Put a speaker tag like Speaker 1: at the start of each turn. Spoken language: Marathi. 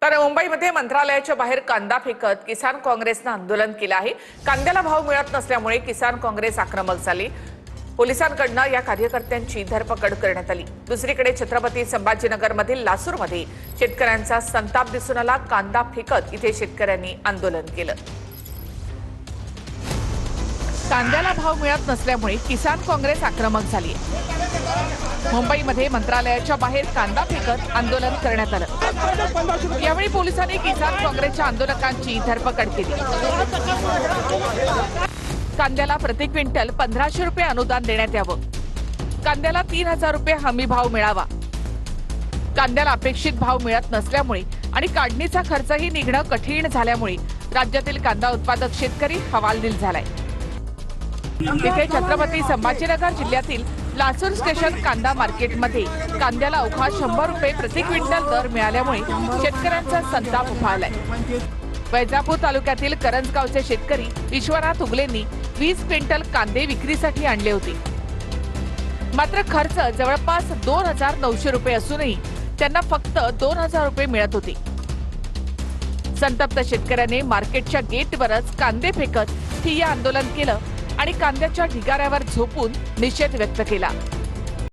Speaker 1: तर मुंबईमध्ये मंत्रालयाच्या बाहेर कांदा फेकत किसान काँग्रेसनं आंदोलन केलं आहे। कांद्याला भाव मिळत नसल्यामुळे किसान काँग्रेस आक्रमक झाली। पोलिसांकडून या कार्यकर्त्यांची धरपकड करण्यात आली। दुसरीकडे छत्रपती संभाजीनगरमधील लासूरमध्ये शेतकऱ्यांचा संताप दिसून आला। कांदा फेकत इथे शेतकऱ्यांनी आंदोलन केलं। कांद्याला भाव मिळत नसल्यामुळे किसान काँग्रेस आक्रमक झाली। मुंबईमध्ये मंत्रालयाच्या बाहेर कांदा फेकत आंदोलन करण्यात आलं। यावेळी पोलिसांनी किसान काँग्रेसच्या आंदोलकांची धरपकड केली। कांद्याला प्रति क्विंटल 1500 रुपये अनुदान देण्यात यावं। कांद्याला 3000 रुपये हमी भाव मिळावा। कांद्याला अपेक्षित भाव मिळत नसल्यामुळे आणि काढणीचा खर्चही निघणं कठीण झाल्यामुळे राज्यातील कांदा उत्पादक शेतकरी हवालदिल झालाय। तिथे छत्रपती संभाजीनगर जिल्ह्यातील लासूर स्टेशन कांदा मार्केटमध्ये कांद्याला अवघा 100 रुपये प्रति क्विंटल दर मिळाल्यामुळे शेतकऱ्यांचा संताप उफाळलाय। वैजापूर तालुक्यातील करंजगावचे शेतकरी विश्वनाथ उगलेंनी 20 क्विंटल कांदे विक्रीसाठी आणले होते। मात्र खर्च जवळपास 2900 रुपये असूनही त्यांना फक्त 2000 रुपये मिळत होते। संतप्त शेतकऱ्याने मार्केटच्या गेटवरच कांदे फेकत ठिय्या आंदोलन केलं आणि कांद्याच्या ढिगाऱ्यावर झोपून निषेध व्यक्त केला।